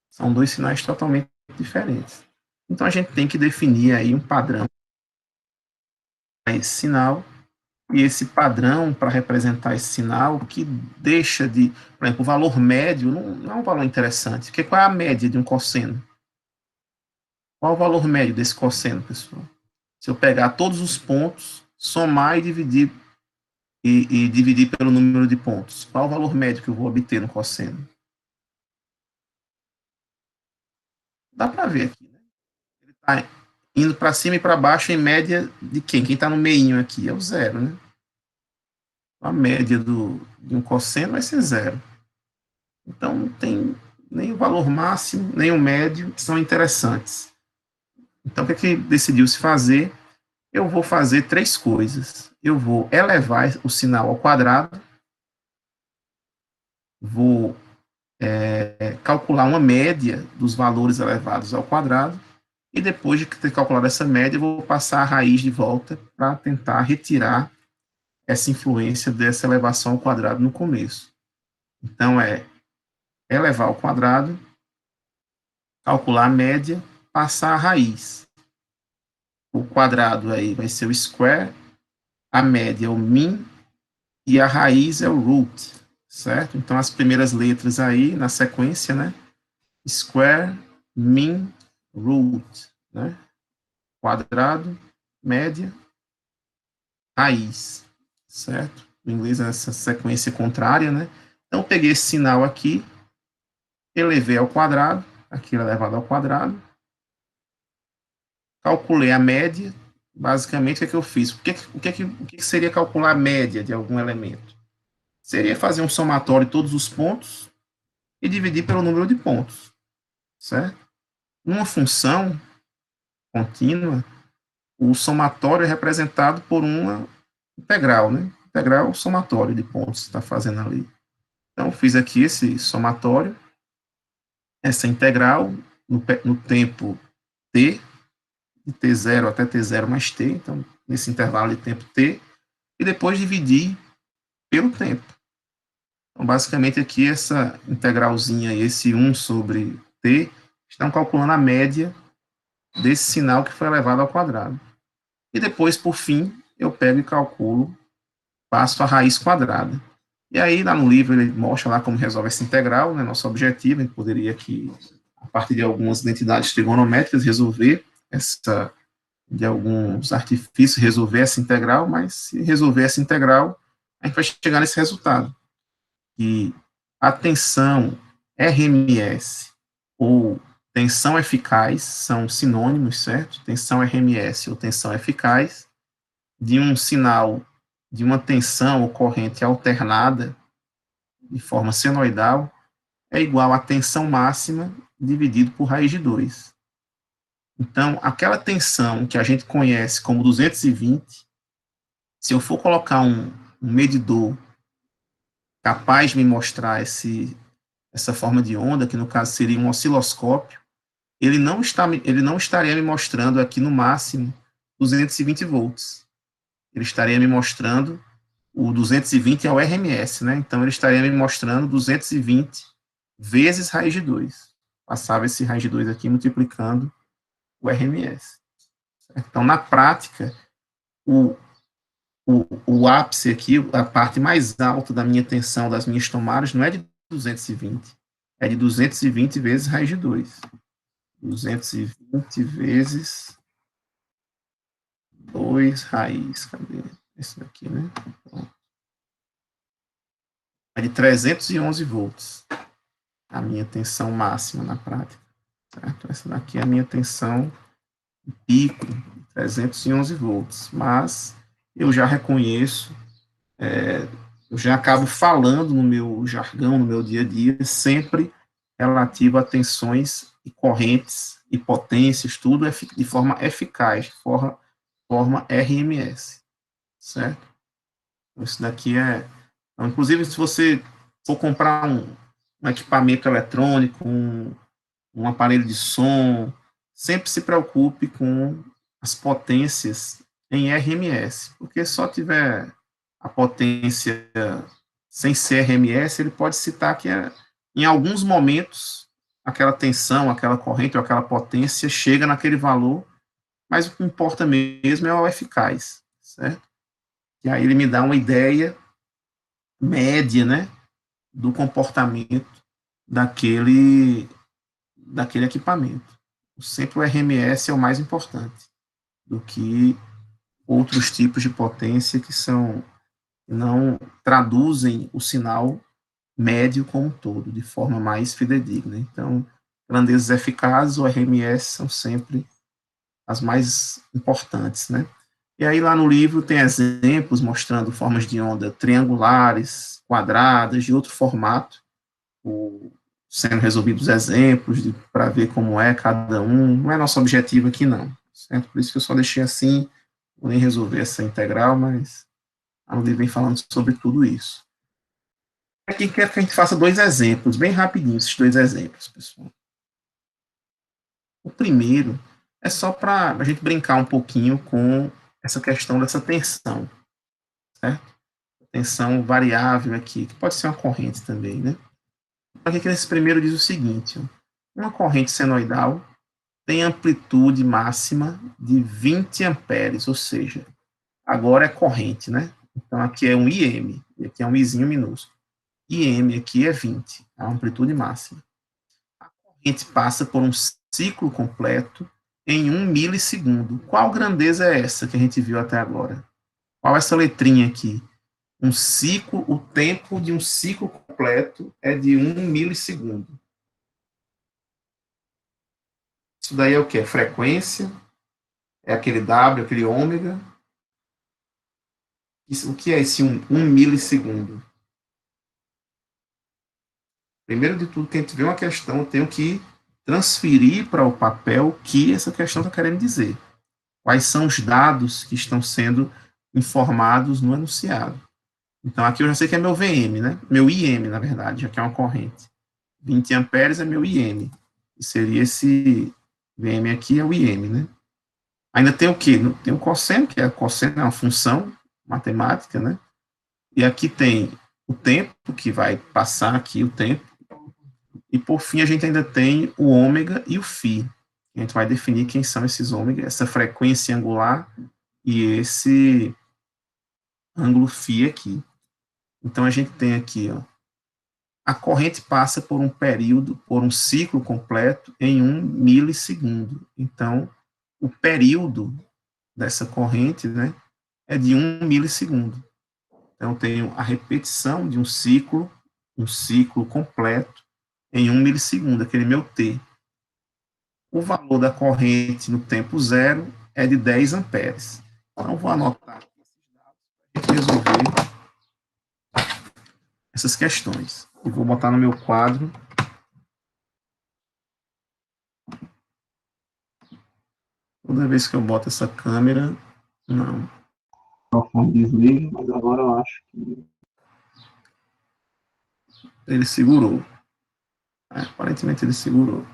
São dois sinais totalmente diferentes. Então a gente tem que definir aí um padrão para esse sinal, e esse padrão para representar esse sinal que deixa de, por exemplo, o valor médio não é um valor interessante, porque qual é a média de um cosseno? Qual é o valor médio desse cosseno, pessoal? Se eu pegar todos os pontos, somar e dividir pelo número de pontos, qual é o valor médio que eu vou obter no cosseno? Dá para ver aqui, né? Ele está indo para cima e para baixo em média de quem? Quem está no meinho aqui é o zero, né? A média de um cosseno vai ser zero. Então, não tem nem o valor máximo, nem o médio, que são interessantes. Então, o que decidiu-se fazer? eu vou fazer três coisas. Eu vou elevar o sinal ao quadrado, vou calcular uma média dos valores elevados ao quadrado, e depois de ter calculado essa média, eu vou passar a raiz de volta para tentar retirar essa influência dessa elevação ao quadrado no começo. Então, é elevar ao quadrado, calcular a média, passar a raiz. O quadrado aí vai ser o square, a média é o min e a raiz é o root, certo? Então, as primeiras letras aí na sequência, né? Square, min, root, né? Quadrado, média, raiz, certo? No inglês é essa sequência contrária, né? Então, peguei esse sinal aqui, elevei ao quadrado, aqui elevado ao quadrado, calculei a média, basicamente o que, é que eu fiz? O que seria calcular a média de algum elemento? Seria fazer um somatório de todos os pontos e dividir pelo número de pontos, certo? Numa função contínua, o somatório é representado por uma integral, né? Integral somatório de pontos que está fazendo ali. Então, eu fiz aqui esse somatório, essa integral no tempo t, de t0 até t0 mais t, então, nesse intervalo de tempo t, e depois dividir pelo tempo. Então, basicamente, aqui, essa integralzinha, esse 1 sobre t, estão calculando a média desse sinal que foi elevado ao quadrado. E depois, por fim, eu pego e calculo, passo a raiz quadrada. E aí, lá no livro, ele mostra lá como resolve essa integral, né? Nosso objetivo, a gente poderia aqui, a partir de algumas identidades trigonométricas, resolver essa, de alguns artifícios, resolver essa integral, mas se resolver essa integral, a gente vai chegar nesse resultado. E a tensão RMS ou tensão eficaz são sinônimos, certo? Tensão RMS ou tensão eficaz de um sinal de uma tensão ou corrente alternada de forma senoidal é igual à tensão máxima dividido por raiz de 2. Então, aquela tensão que a gente conhece como 220, se eu for colocar um medidor capaz de me mostrar essa forma de onda, que no caso seria um osciloscópio, ele não estaria me mostrando aqui no máximo 220 volts. Ele estaria me mostrando o 220 é o RMS, né? Então, ele estaria me mostrando 220 vezes raiz de 2. Passava esse raiz de 2 aqui multiplicando o RMS. Então, na prática, o ápice aqui, a parte mais alta da minha tensão das minhas tomadas não é de 220, é de 220 vezes raiz de 2. 220 vezes 2 raiz, cadê? Esse daqui, né? É de 311 volts, a minha tensão máxima na prática, certo? Essa daqui é a minha tensão pico, 311 volts, mas eu já reconheço, eu já acabo falando no meu jargão, no meu dia a dia, sempre relativo a tensões e correntes e potências, tudo de forma eficaz, de forma RMS, certo? Isso daqui então, inclusive, se você for comprar um equipamento eletrônico, um aparelho de som, sempre se preocupe com as potências em RMS, porque só tiver a potência sem ser RMS, ele pode citar que em alguns momentos aquela tensão, aquela corrente ou aquela potência chega naquele valor, mas o que importa mesmo é o eficaz, certo? E aí ele me dá uma ideia média, né, do comportamento daquele equipamento. Sempre o RMS é o mais importante do que outros tipos de potência que não traduzem o sinal médio como um todo, de forma mais fidedigna. Então, grandezas eficazes, o RMS, são sempre as mais importantes, né? E aí lá no livro tem exemplos mostrando formas de onda triangulares, quadradas, de outro formato, sendo resolvidos exemplos para ver como é cada um. Não é nosso objetivo aqui, não, certo? Por isso que eu só deixei assim vou nem resolver essa integral, mas a Ludwig vem falando sobre tudo isso. Aqui quero que a gente faça dois exemplos, bem rapidinho, esses dois exemplos, pessoal. O primeiro é só para a gente brincar um pouquinho com essa questão dessa tensão, certo? Tensão variável aqui, que pode ser uma corrente também, né? Aqui nesse primeiro diz o seguinte, uma corrente senoidal tem amplitude máxima de 20 amperes, ou seja, agora é corrente, né? Então aqui é um IM, e aqui é um Izinho minúsculo. IM aqui é 20, a amplitude máxima. A corrente passa por um ciclo completo em 1 milissegundo. Qual grandeza é essa que a gente viu até agora? Qual é essa letrinha aqui? Um ciclo, o tempo de um ciclo completo é de 1 milissegundo. Isso daí é o que? Frequência, é aquele W, aquele ômega. O que é esse 1 milissegundo? Primeiro de tudo, que a gente vê uma questão, eu tenho que transferir para o papel o que essa questão está querendo dizer. Quais são os dados que estão sendo informados no enunciado. Então, aqui eu já sei que é meu VM, né? Meu IM, na verdade, já que é uma corrente. 20 amperes é meu IM. E seria esse VM aqui, é o IM, né? Ainda tem o quê? Tem o cosseno, que é cosseno, é uma função matemática, né? E aqui tem o tempo, que vai passar aqui o tempo. E, por fim, a gente ainda tem o ômega e o φ. A gente vai definir quem são esses ômega, essa frequência angular e esse ângulo φ aqui. Então, a gente tem aqui, ó, a corrente passa por um período, por um ciclo completo em 1 milissegundo. Então, o período dessa corrente, né, é de 1 milissegundo. Então, eu tenho a repetição de um ciclo completo em 1 milissegundo, aquele meu T. O valor da corrente no tempo zero é de 10 amperes. Então, vou anotar aqui esses dados para resolver essas questões. E vou botar no meu quadro. Toda vez que eu boto essa câmera, não. O microfone desliga, mas agora eu acho que ele segurou. Aparentemente ele segurou.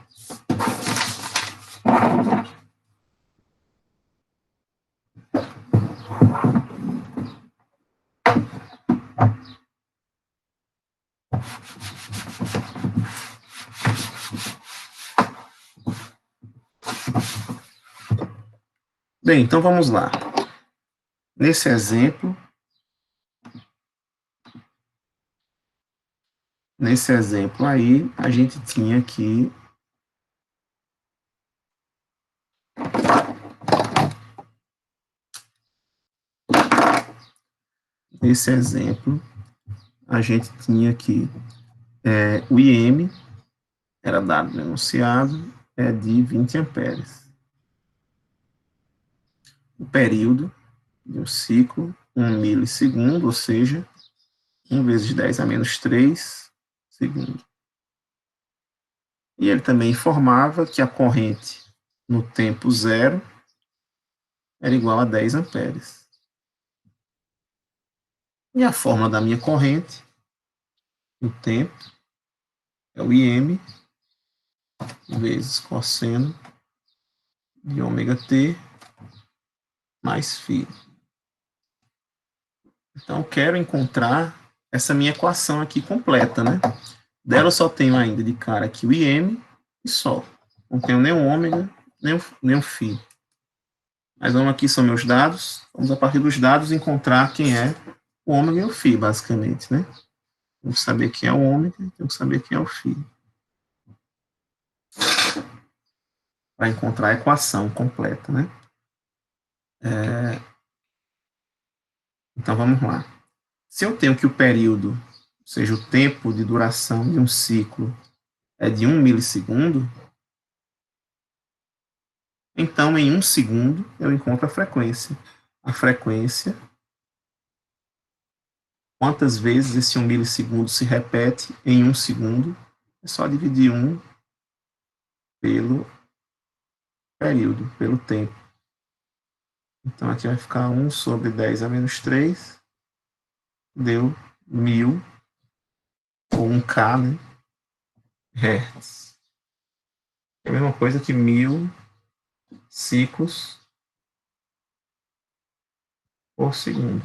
Bem, então vamos lá. Nesse exemplo aí, a gente tinha aqui nesse exemplo, a gente tinha aqui o IM, era dado no enunciado, é de 20 amperes. O período de um ciclo, 1 milissegundo, ou seja, 1 vezes 10 a menos 3 segundos. E ele também informava que a corrente no tempo zero era igual a 10 amperes. E a fórmula da minha corrente no tempo é o IM vezes cosseno de ômega t mais φ. Então, eu quero encontrar essa minha equação aqui completa, né? Dela eu só tenho ainda de cara aqui o IM e só. Não tenho nem o ômega, nem o φ. Mas vamos aqui, são meus dados. Vamos, a partir dos dados, encontrar quem é o ômega e o φ, basicamente, né? Tenho que saber quem é o ômega, tenho que saber quem é o φ. Para encontrar a equação completa, né? Então, vamos lá. Se eu tenho que o período, ou seja, o tempo de duração de um ciclo é de 1 milissegundo, então, em 1 segundo, eu encontro a frequência. A frequência, quantas vezes esse 1 milissegundo se repete em 1 segundo, é só dividir 1 pelo período, pelo tempo. Então, aqui vai ficar 1 sobre 10 a menos 3, deu 1000, ou 1K, né, hertz. É a mesma coisa que 1000 ciclos por segundo.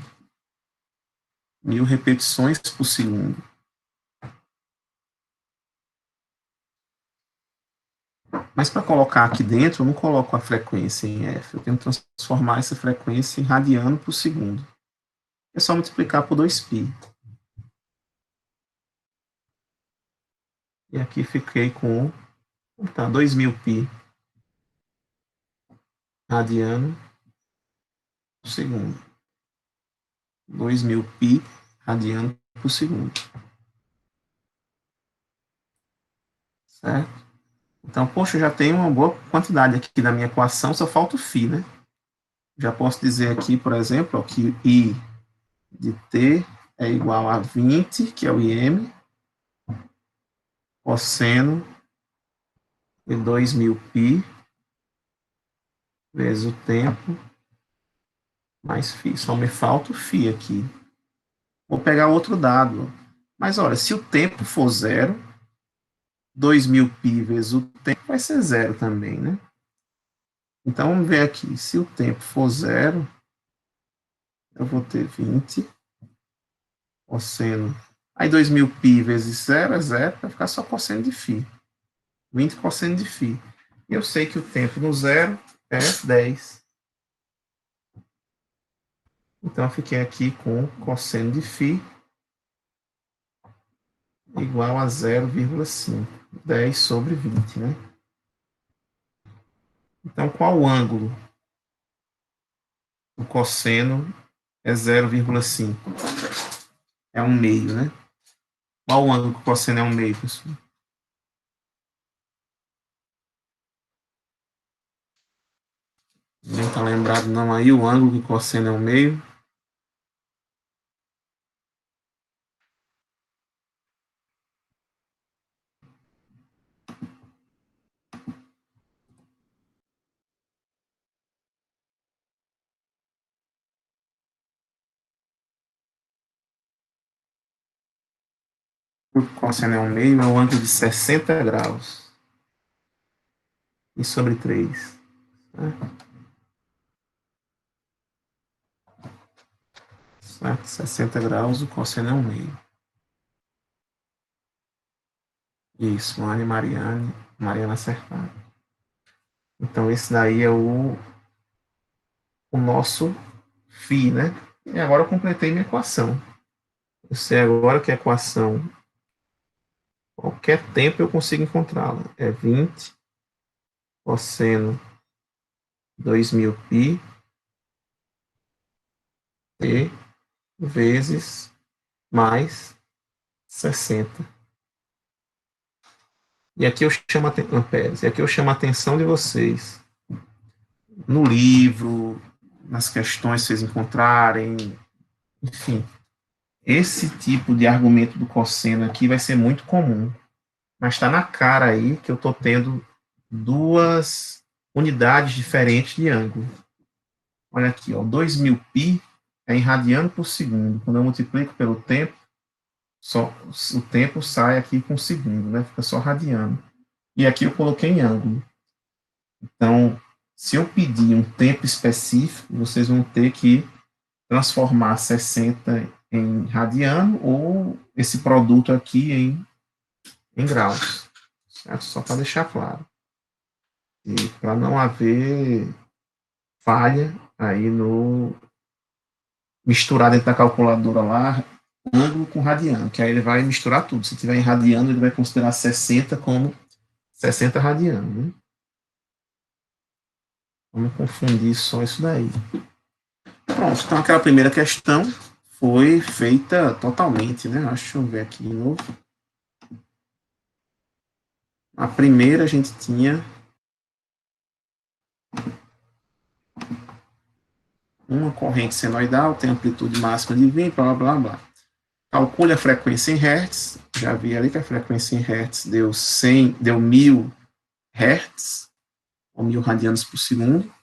1000 repetições por segundo. Mas para colocar aqui dentro, eu não coloco a frequência em F. Eu tenho que transformar essa frequência em radiano por segundo. É só multiplicar por 2π. E aqui fiquei com 2000π radiano por segundo. 2000π radiano por segundo. Certo? Então, poxa, eu já tenho uma boa quantidade aqui na minha equação, só falta o φ, né? Já posso dizer aqui, por exemplo, ó, que I de T é igual a 20, que é o IM, cosseno de 2000π vezes o tempo mais φ. Só me falta o φ aqui. Vou pegar outro dado. Mas olha, se o tempo for zero, 2000π vezes o tempo vai ser zero também, né? Então vamos ver aqui. Se o tempo for zero, eu vou ter 20 cosseno. Aí 2000π vezes zero é zero, vai ficar só cosseno de φ. 20 cosseno de φ. E eu sei que o tempo no zero é 10. Então eu fiquei aqui com cosseno de φ igual a 0,5. 10 sobre 20, né? Então, qual o ângulo? O cosseno é 0,5. É um meio, né? Qual o ângulo que o cosseno é um meio, pessoal? Ninguém está lembrado não aí o ângulo que o cosseno é um meio? O cosseno é um meio, é o ângulo de 60 graus. E sobre 3. Né? Certo? 60 graus, o cosseno é um meio. Isso, Mari Mariane, Mariana acertada. Então, esse daí é o nosso φ, né? E agora eu completei minha equação. Eu sei agora que a equação, qualquer tempo eu consigo encontrá-la. É 20 cosseno 2000π T vezes mais 60. E aqui eu chamo amperes. E aqui eu chamo a atenção de vocês. No livro, nas questões que vocês encontrarem, enfim, esse tipo de argumento do cosseno aqui vai ser muito comum. Mas está na cara aí que eu estou tendo duas unidades diferentes de ângulo. Olha aqui, ó, 2000π é em radiano por segundo. Quando eu multiplico pelo tempo, só o tempo sai aqui com segundo, né? Fica só radiano. E aqui eu coloquei em ângulo. Então, se eu pedir um tempo específico, vocês vão ter que transformar 60 em radiano ou esse produto aqui em graus. Certo? Só para deixar claro. E para não haver falha aí no misturar dentro da calculadora lá ângulo com radiano, que aí ele vai misturar tudo. Se tiver em radiano, ele vai considerar 60 como 60 radiano, né? Vamos confundir só isso daí. Pronto, então aquela primeira questão foi feita totalmente, né? Deixa eu ver aqui de novo. A primeira a gente tinha uma corrente senoidal, tem amplitude máxima de 20, blá, blá, blá. Calcule a frequência em Hertz. Já vi ali que a frequência em Hertz deu 1000 Hertz, ou 1000 radianos por segundo.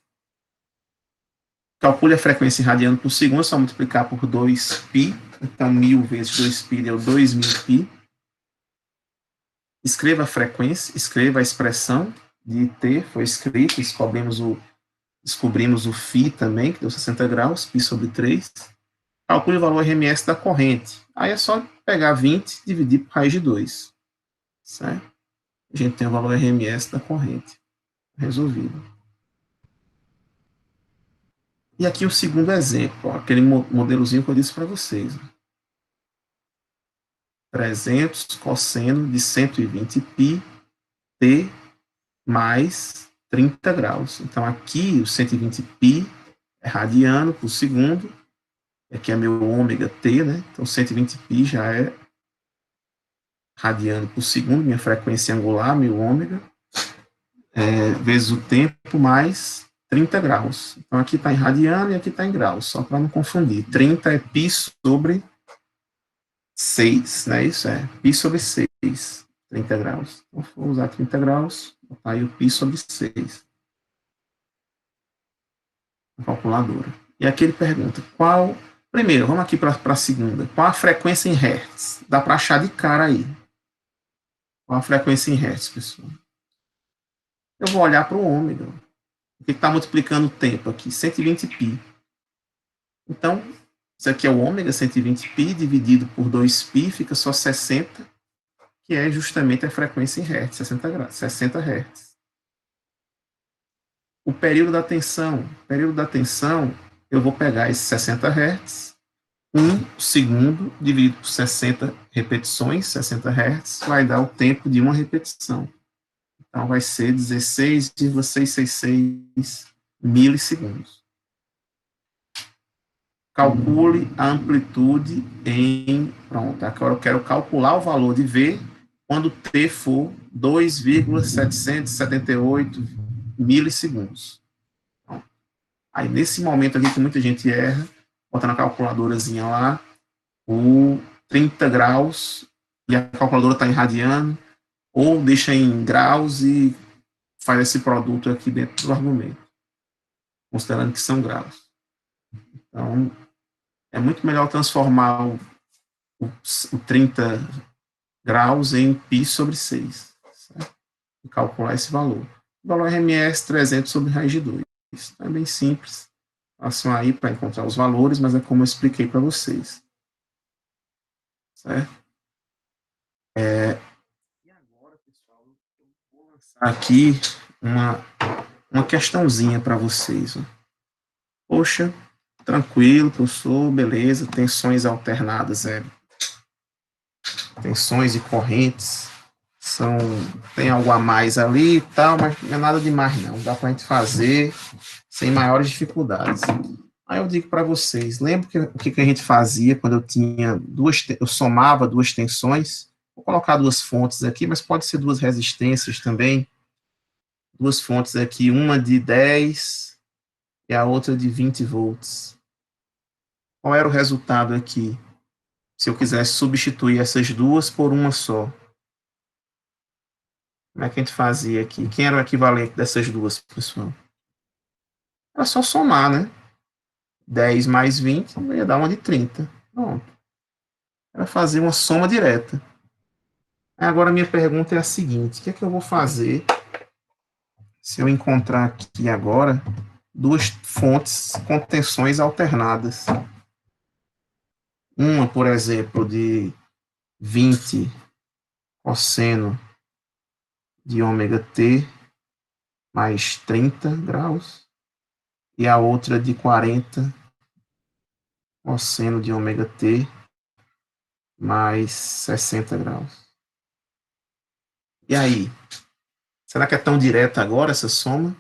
Calcule a frequência em radiano por segundo, é só multiplicar por 2π. Então, 1000 vezes 2π deu 2000π. Escreva a frequência, escreva a expressão de t, foi escrito, descobrimos o φ também, que deu 60 graus, π sobre 3. Calcule o valor RMS da corrente. Aí é só pegar 20 e dividir por raiz de 2. Certo? A gente tem o valor RMS da corrente. Resolvido. E aqui o segundo exemplo, ó, aquele modelozinho que eu disse para vocês. Ó. 300 cosseno de 120π t mais 30 graus. Então, aqui o 120π é radiano por segundo. Aqui é meu ômega t, né? Então, 120π já é radiano por segundo, minha frequência angular, meu ômega, vezes o tempo mais 30 graus. Então, aqui está em radiano e aqui está em graus, só para não confundir. 30 é π sobre 6, né? Isso é π sobre 6, 30 graus. Então, vou usar 30 graus, botar aí o π sobre 6. A calculadora. E aqui ele pergunta, primeiro, vamos aqui para a segunda. Qual a frequência em hertz? Dá para achar de cara aí. Qual a frequência em hertz, pessoal? Eu vou olhar para o ômega. O que está multiplicando o tempo aqui? 120π. Então, isso aqui é o ômega, 120π, dividido por 2π, fica só 60, que é justamente a frequência em hertz, 60 hertz. O período da tensão, eu vou pegar esses 60 hertz, 1 segundo dividido por 60 repetições, 60 hertz, vai dar o tempo de uma repetição. Então, vai ser 16,666 milissegundos. Calcule a amplitude em... Pronto, agora eu quero calcular o valor de V quando T for 2,778 milissegundos. Então, aí, nesse momento aqui que muita gente erra, bota na calculadorazinha lá, o 30 graus, e a calculadora está em radiano, ou deixa em graus e faz esse produto aqui dentro do argumento, considerando que são graus. Então, é muito melhor transformar o 30 graus em π sobre 6, certo? E calcular esse valor. O valor RMS 300 sobre raiz de 2. Então, é bem simples. Façam aí para encontrar os valores, mas é como eu expliquei para vocês. Certo? E agora, pessoal, eu vou lançar aqui uma questãozinha para vocês. Ó. Poxa, tranquilo, professor, beleza, tensões alternadas, tensões e correntes, tem algo a mais ali e tal, mas não é nada demais não, dá para a gente fazer sem maiores dificuldades. Aí eu digo para vocês, lembra o que a gente fazia quando eu somava duas tensões? Vou colocar duas fontes aqui, mas pode ser duas resistências também, duas fontes aqui, uma de 10 e a outra de 20 volts. Qual era o resultado aqui? Se eu quisesse substituir essas duas por uma só. Como é que a gente fazia aqui? Quem era o equivalente dessas duas, pessoal? Era só somar, né? 10 mais 20 ia dar uma de 30. Pronto. Era fazer uma soma direta. Agora, a minha pergunta é a seguinte. O que é que eu vou fazer se eu encontrar aqui agora duas fontes com tensões alternadas? Uma, por exemplo, de 20 cosseno de ômega t mais 30 graus e a outra de 40 cosseno de ômega t mais 60 graus. E aí? Será que é tão direta agora essa soma?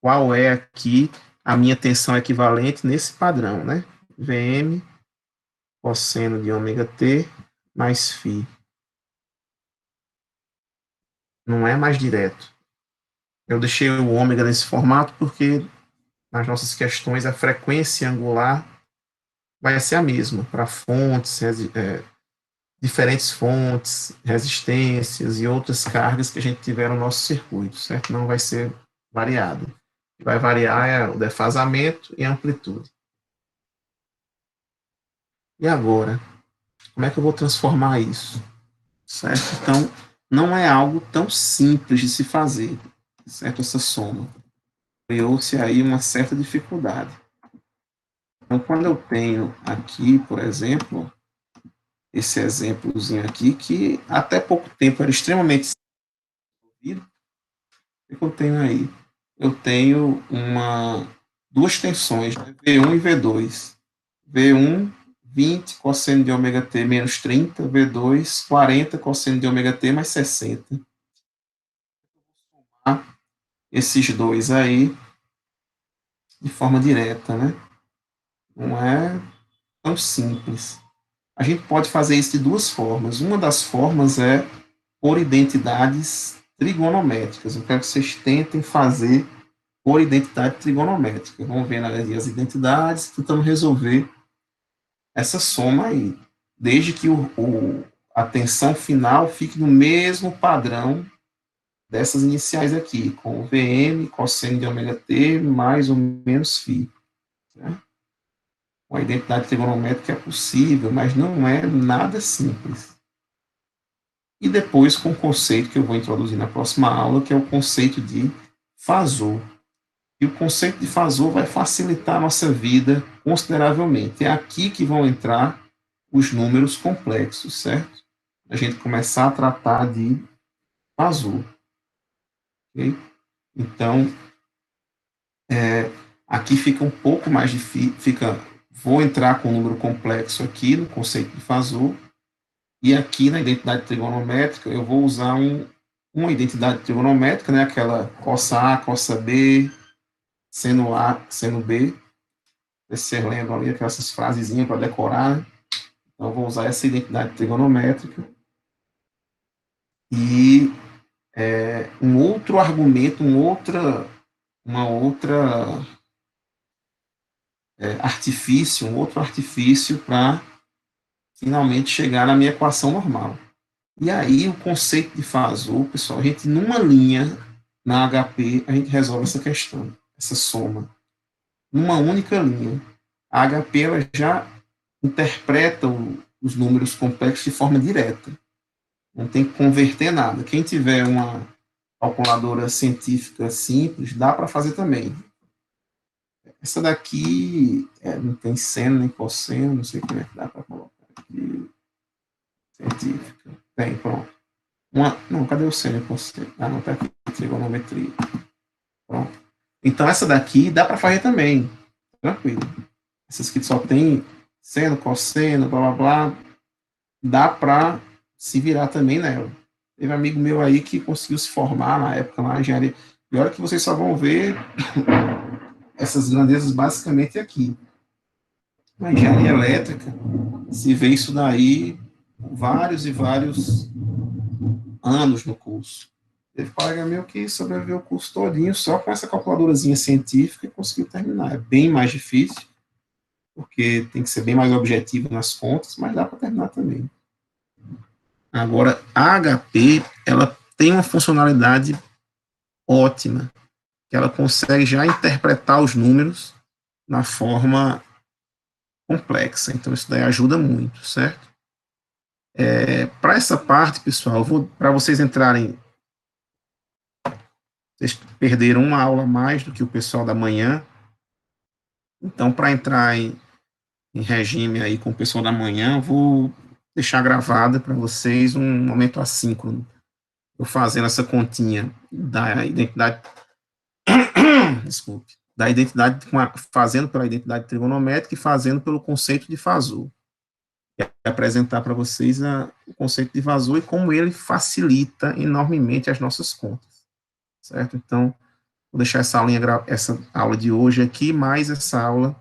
Qual é aqui a minha tensão equivalente nesse padrão, né? Vm cosseno de ômega t mais φ. Não é mais direto. Eu deixei o ômega nesse formato porque nas nossas questões a frequência angular vai ser a mesma para fontes, diferentes fontes, resistências e outras cargas que a gente tiver no nosso circuito, certo? Não vai ser variada. Vai variar o defasamento e a amplitude. E agora, como é que eu vou transformar isso? Certo? Então, não é algo tão simples de se fazer, certo? Essa soma. Criou-se aí uma certa dificuldade. Então, quando eu tenho aqui, por exemplo, esse exemplozinho aqui, que até pouco tempo era extremamente resolvido, o que eu tenho aí? Eu tenho duas tensões, né? V1 e V2. V1, 20 cosseno de ômega t menos 30, V2, 40 cosseno de ômega t mais 60. Tá? Esses dois aí de forma direta, né? Não é tão simples. A gente pode fazer isso de duas formas. Uma das formas é por identidades trigonométricas. Eu quero que vocês tentem fazer por identidade trigonométrica. Vamos ver as identidades, tentando resolver essa soma aí. Desde que a tensão final fique no mesmo padrão dessas iniciais aqui, com Vm, cosseno de ômega t, mais ou menos φ. Né? Uma identidade trigonométrica é possível, mas não é nada simples. E depois com o conceito que eu vou introduzir na próxima aula, que é o conceito de fasor. E o conceito de fasor vai facilitar a nossa vida consideravelmente. É aqui que vão entrar os números complexos, certo? A gente começar a tratar de fasor. Okay? Então, aqui fica um pouco mais difícil, vou entrar com o número complexo aqui no conceito de fasor, e aqui na identidade trigonométrica eu vou usar uma identidade trigonométrica, né, aquela cossa A, cossa B, seno A, seno B, vocês lembram ali aquelas frasezinhas para decorar, né? Então eu vou usar essa identidade trigonométrica e um outro argumento, uma outra artifício, um outro artifício para finalmente chegar na minha equação normal. E aí, o conceito de fasor, pessoal, a gente, numa linha, na HP, a gente resolve essa questão, essa soma. Numa única linha. A HP, ela já interpreta os números complexos de forma direta. Não tem que converter nada. Quem tiver uma calculadora científica simples, dá para fazer também. Essa daqui não tem seno nem cosseno, não sei como é que dá para colocar aqui. Científica. Tem, pronto. Não, cadê o seno e cosseno? Ah, não, tá aqui. Trigonometria. Pronto. Então, essa daqui dá para fazer também. Tranquilo. Essas que só tem seno, cosseno, blá, blá, blá, dá para se virar também nela. Teve um amigo meu aí que conseguiu se formar na época na engenharia. E olha que vocês só vão ver essas grandezas basicamente aqui. Na engenharia elétrica, se vê isso daí vários e vários anos no curso. Teve colega meu que sobreviveu o curso todinho só com essa calculadorazinha científica e conseguiu terminar. É bem mais difícil, porque tem que ser bem mais objetivo nas contas, mas dá para terminar também. Agora, a HP, ela tem uma funcionalidade ótima, que ela consegue já interpretar os números na forma complexa. Então, isso daí ajuda muito, certo? Para essa parte, pessoal, para vocês entrarem, vocês perderam uma aula a mais do que o pessoal da manhã. Então, para entrar em regime aí com o pessoal da manhã, vou deixar gravada para vocês um momento assíncrono. Eu fazendo essa continha da identidade, desculpe, da identidade, fazendo pela identidade trigonométrica e fazendo pelo conceito de fasor. E apresentar para vocês o conceito de fasor e como ele facilita enormemente as nossas contas. Certo? Então, vou deixar essa aula de hoje aqui, mais essa aula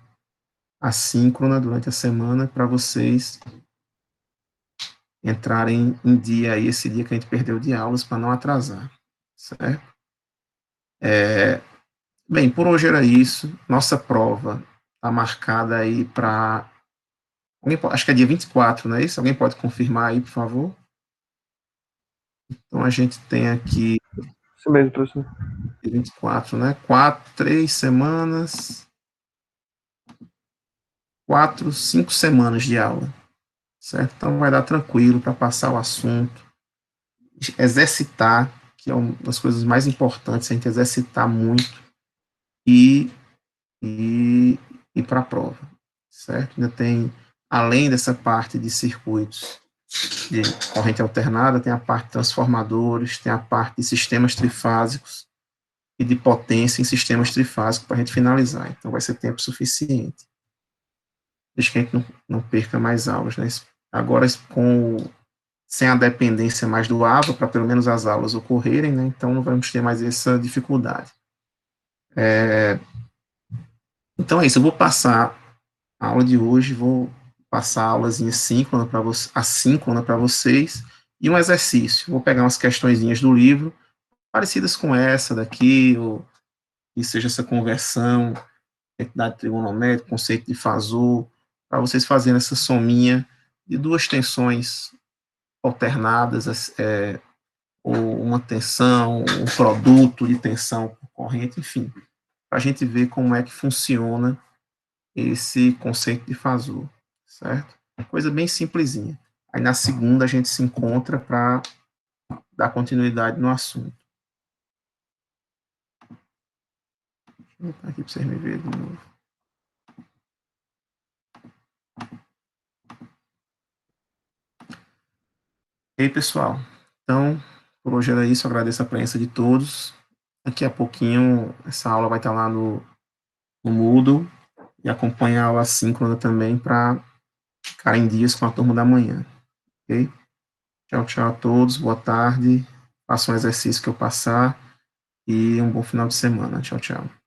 assíncrona durante a semana, para vocês entrarem em dia aí, esse dia que a gente perdeu de aulas, para não atrasar. Certo? Bem, por hoje era isso. Nossa prova está marcada aí para. Acho que é dia 24, não é isso? Alguém pode confirmar aí, por favor? Então, a gente tem aqui Isso mesmo, professor. 24, né? 3 semanas, 5 semanas de aula, certo? Então vai dar tranquilo para passar o assunto, exercitar, que é uma das coisas mais importantes, a gente exercitar muito e, e ir para a prova, certo? Ainda tem, além dessa parte de circuitos de corrente alternada, tem a parte de transformadores, tem a parte de sistemas trifásicos e de potência em sistemas trifásicos para a gente finalizar. Então vai ser tempo suficiente. Desde que a gente não perca mais aulas, né? Agora, sem a dependência mais do AVA, para pelo menos as aulas ocorrerem, né? Então não vamos ter mais essa dificuldade. Então é isso, eu vou passar a aula de hoje, vou passar a aulazinha assíncrona para vocês, e um exercício. Vou pegar umas questõezinhas do livro, parecidas com essa daqui, ou que seja essa conversão, identidade trigonométrica, conceito de fasor, para vocês fazerem essa sominha de duas tensões alternadas, ou uma tensão, um produto de tensão por corrente, enfim, para a gente ver como é que funciona esse conceito de fasor, certo? Coisa bem simplesinha. Aí na segunda a gente se encontra para dar continuidade no assunto. Deixa eu botar aqui para vocês me verem de novo. E aí, pessoal? Então, por hoje era isso. Eu agradeço a presença de todos. Daqui a pouquinho, essa aula vai estar lá no Moodle e acompanha a aula síncrona também para ficar em dias com a turma da manhã. Ok? Tchau, tchau a todos. Boa tarde. Façam um exercício que eu passar e um bom final de semana. Tchau, tchau.